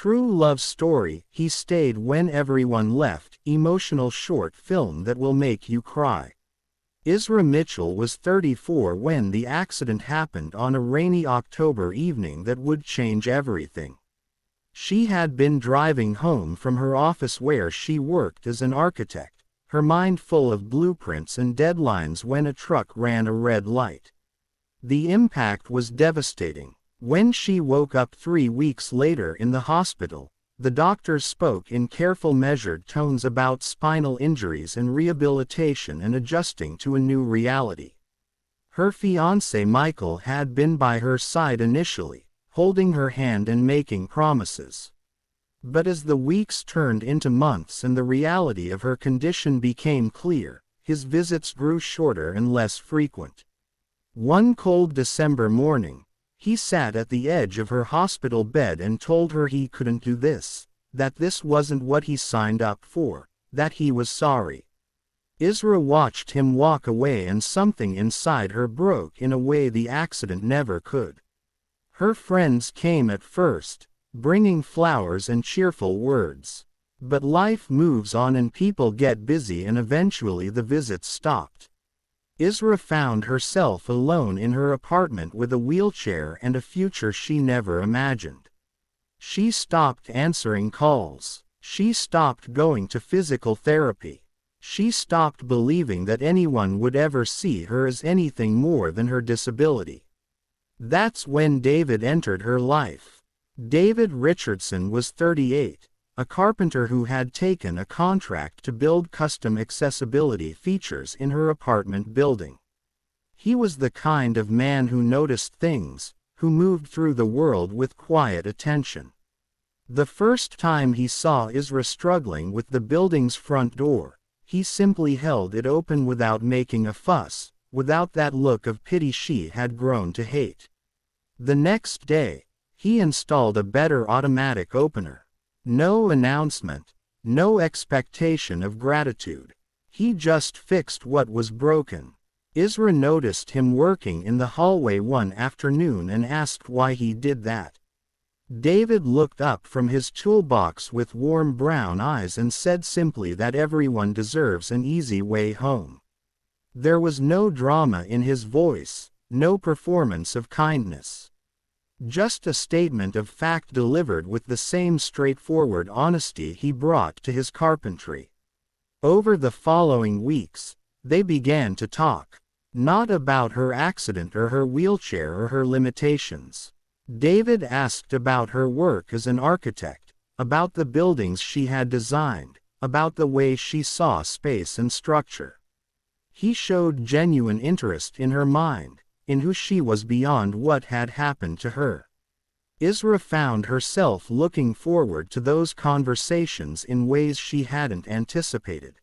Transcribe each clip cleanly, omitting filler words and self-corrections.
true love story, he stayed when everyone left, emotional short film that will make you cry. Isra Mitchell was 34 when the accident happened on a rainy October evening that would change everything. She had been driving home from her office where she worked as an architect, her mind full of blueprints and deadlines when a truck ran a red light. The impact was devastating. When she woke up 3 weeks later in the hospital, the doctors spoke in careful measured tones about spinal injuries and rehabilitation and adjusting to a new reality. Her fiancé Michael had been by her side initially, holding her hand and making promises. But as the weeks turned into months and the reality of her condition became clear, his visits grew shorter and less frequent. One cold December morning, he sat at the edge of her hospital bed and told her he couldn't do this, that this wasn't what he signed up for, that he was sorry. Isra watched him walk away and something inside her broke in a way the accident never could. Her friends came at first, bringing flowers and cheerful words. But life moves on and people get busy and eventually the visits stopped. Isra found herself alone in her apartment with a wheelchair and a future she never imagined. She stopped answering calls. She stopped going to physical therapy. She stopped believing that anyone would ever see her as anything more than her disability. That's when David entered her life. David Richardson was 38. A carpenter who had taken a contract to build custom accessibility features in her apartment building. He was the kind of man who noticed things, who moved through the world with quiet attention. The first time he saw Isra struggling with the building's front door, he simply held it open without making a fuss, without that look of pity she had grown to hate. The next day, he installed a better automatic opener. No announcement, no expectation of gratitude. He just fixed what was broken. Isra noticed him working in the hallway one afternoon and asked why he did that. David looked up from his toolbox with warm brown eyes and said simply that everyone deserves an easy way home. There was no drama in his voice, no performance of kindness. Just a statement of fact delivered with the same straightforward honesty he brought to his carpentry. Over the following weeks, they began to talk. Not about her accident or her wheelchair or her limitations. David asked about her work as an architect, about the buildings she had designed, about the way she saw space and structure. He showed genuine interest in her mind, in who she was beyond what had happened to her. Isra found herself looking forward to those conversations in ways she hadn't anticipated.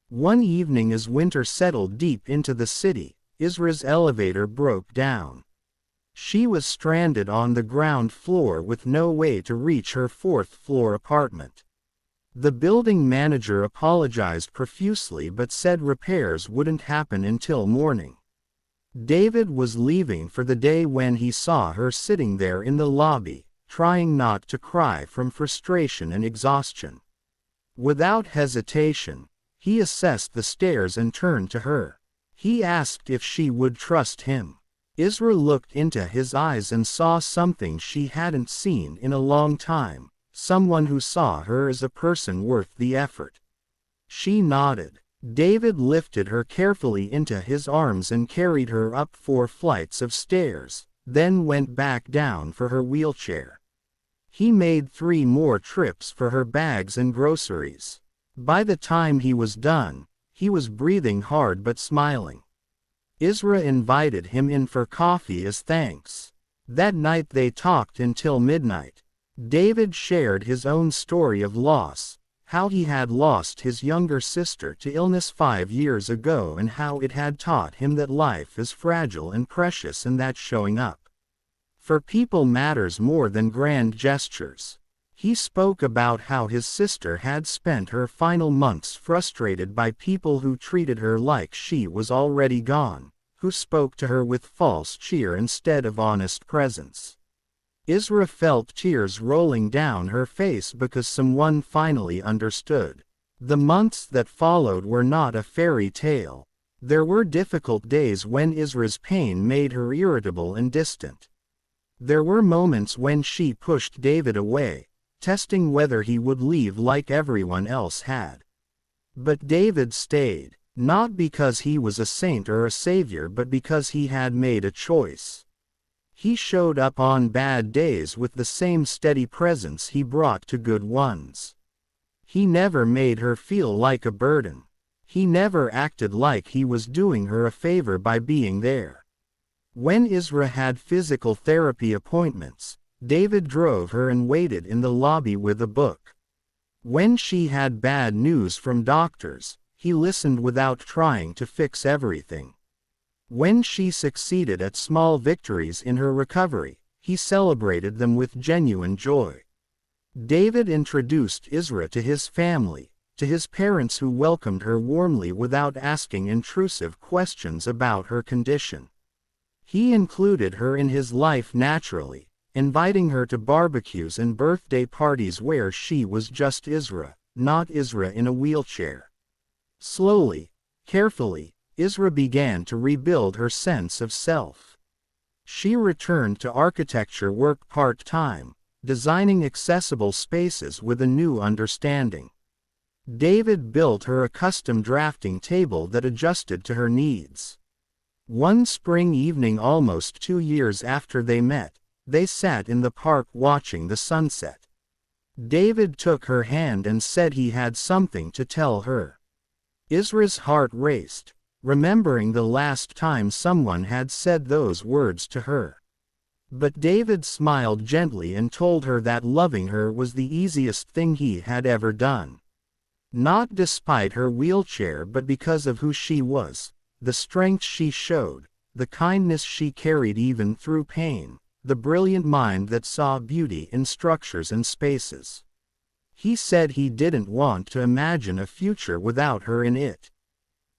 One evening as winter settled deep into the city, Isra's elevator broke down. She was stranded on the ground floor with no way to reach her fourth-floor apartment. The building manager apologized profusely but said repairs wouldn't happen until morning. David was leaving for the day when he saw her sitting there in the lobby, trying not to cry from frustration and exhaustion. Without hesitation, he assessed the stairs and turned to her. He asked if she would trust him. Isra looked into his eyes and saw something she hadn't seen in a long time, someone who saw her as a person worth the effort. She nodded. David lifted her carefully into his arms and carried her up 4 flights of stairs, then went back down for her wheelchair. He made 3 more trips for her bags and groceries. By the time he was done, he was breathing hard but smiling. Isra invited him in for coffee as thanks. That night they talked until midnight. David shared his own story of loss, how he had lost his younger sister to illness 5 years ago and how it had taught him that life is fragile and precious and that showing up for people matters more than grand gestures. He spoke about how his sister had spent her final months frustrated by people who treated her like she was already gone, who spoke to her with false cheer instead of honest presence. Isra felt tears rolling down her face because someone finally understood. The months that followed were not a fairy tale. There were difficult days when Isra's pain made her irritable and distant. There were moments when she pushed David away, testing whether he would leave like everyone else had. But David stayed, not because he was a saint or a savior but because he had made a choice. He showed up on bad days with the same steady presence he brought to good ones. He never made her feel like a burden. He never acted like he was doing her a favor by being there. When Isra had physical therapy appointments, David drove her and waited in the lobby with a book. When she had bad news from doctors, he listened without trying to fix everything. When she succeeded at small victories in her recovery, he celebrated them with genuine joy. David introduced Isra to his family, to his parents who welcomed her warmly without asking intrusive questions about her condition. He included her in his life naturally, inviting her to barbecues and birthday parties where she was just Isra, not Isra in a wheelchair. Slowly, carefully, Isra began to rebuild her sense of self. She returned to architecture work part-time, designing accessible spaces with a new understanding. David built her a custom drafting table that adjusted to her needs. One spring evening almost 2 years after they met, they sat in the park watching the sunset. David took her hand and said he had something to tell her. Isra's heart raced, remembering the last time someone had said those words to her. But David smiled gently and told her that loving her was the easiest thing he had ever done. Not despite her wheelchair but because of who she was, the strength she showed, the kindness she carried even through pain, the brilliant mind that saw beauty in structures and spaces. He said he didn't want to imagine a future without her in it.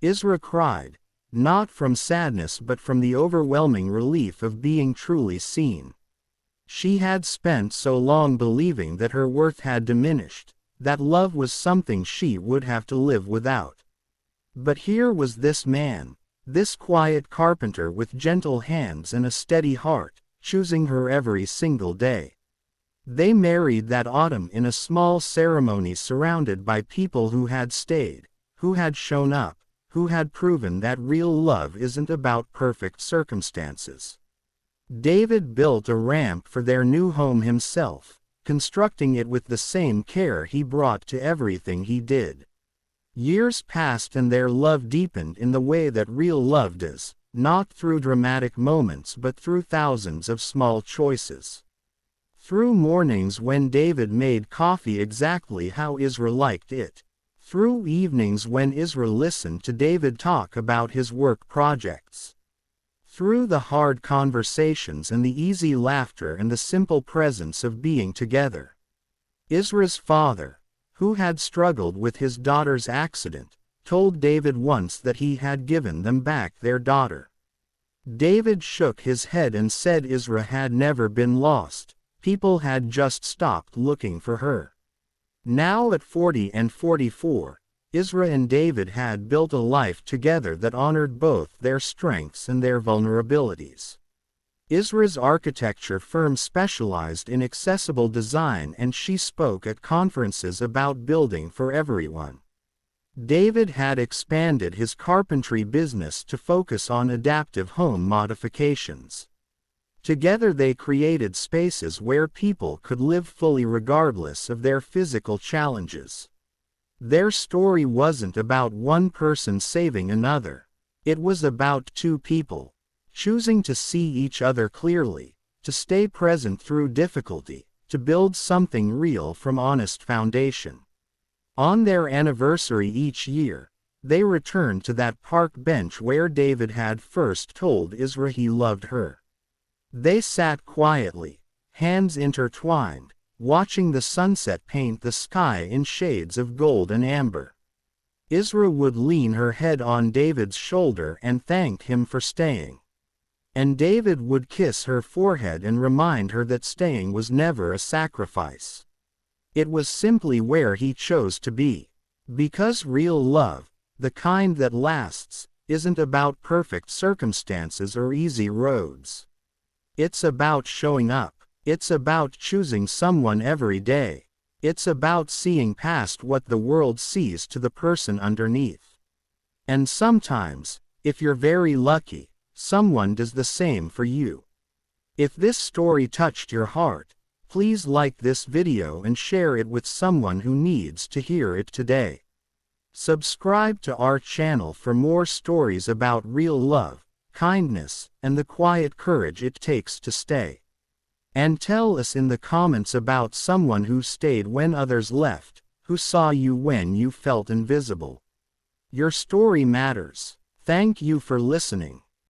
Isra cried, not from sadness but from the overwhelming relief of being truly seen. She had spent so long believing that her worth had diminished, that love was something she would have to live without. But here was this man, this quiet carpenter with gentle hands and a steady heart, choosing her every single day. They married that autumn in a small ceremony surrounded by people who had stayed, who had shown up, who had proven that real love isn't about perfect circumstances. David built a ramp for their new home himself, constructing it with the same care he brought to everything he did. Years passed and their love deepened in the way that real love does, not through dramatic moments but through thousands of small choices. Through mornings when David made coffee exactly how Isra liked it. Through evenings when Isra listened to David talk about his work projects. Through the hard conversations and the easy laughter and the simple presence of being together. Isra's father, who had struggled with his daughter's accident, told David once that he had given them back their daughter. David shook his head and said Isra had never been lost, people had just stopped looking for her. Now at 40 and 44, Isra and David had built a life together that honored both their strengths and their vulnerabilities. Isra's architecture firm specialized in accessible design and she spoke at conferences about building for everyone. David had expanded his carpentry business to focus on adaptive home modifications. Together they created spaces where people could live fully regardless of their physical challenges. Their story wasn't about one person saving another. It was about two people, choosing to see each other clearly, to stay present through difficulty, to build something real from honest foundation. On their anniversary each year, they returned to that park bench where David had first told Isra he loved her. They sat quietly, hands intertwined, watching the sunset paint the sky in shades of gold and amber. Isra would lean her head on David's shoulder and thank him for staying. And David would kiss her forehead and remind her that staying was never a sacrifice. It was simply where he chose to be. Because real love, the kind that lasts, isn't about perfect circumstances or easy roads. It's about showing up. It's about choosing someone every day. It's about seeing past what the world sees to the person underneath. And sometimes, if you're very lucky, someone does the same for you. If this story touched your heart, please like this video and share it with someone who needs to hear it today. Subscribe to our channel for more stories about real love, kindness, and the quiet courage it takes to stay. And tell us in the comments about someone who stayed when others left, who saw you when you felt invisible. Your story matters. Thank you for listening.